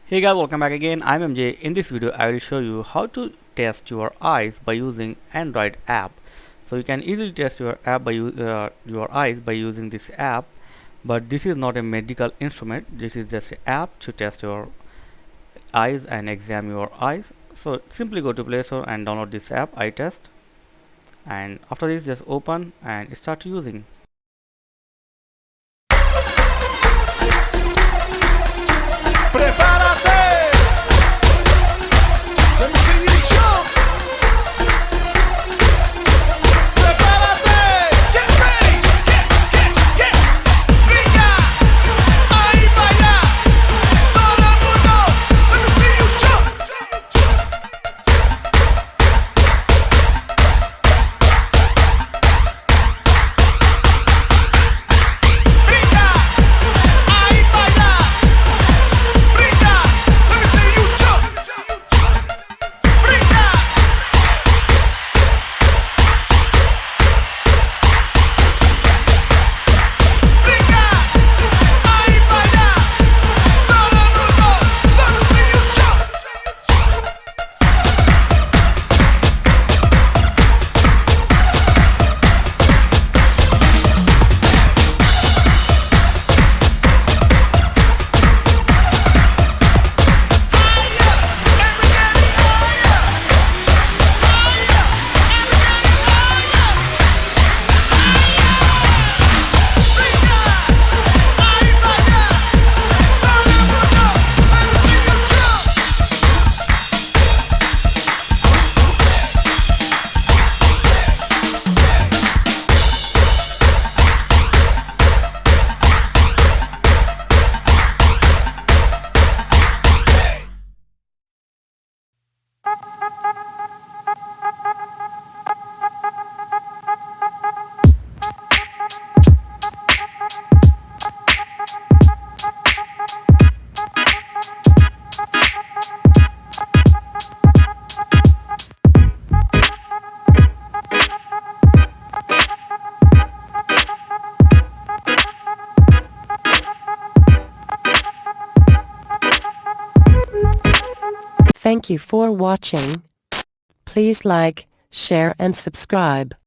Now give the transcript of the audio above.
Hey guys, welcome back again. I'm MJ. In this video, I will show you how to test your eyes by using Android app. So you can easily test your your eyes by using this app, but this is not a medical instrument. This is just an app to test your eyes and examine your eyes. So simply go to Play Store and download this app, Eye Test, and after this, just open and start using. Prepárate. Let me see you jump. Prepárate. Get ready. Get. Brinca. Ahí baila. Todo el mundo. Let me see you jump. Brinca. Ahí baila. Brinca. Let me see you jump. Brinca. Brinca. Ahí baila. Todo el mundo. Let me see you jump. Thank you for watching. Please like, share and subscribe.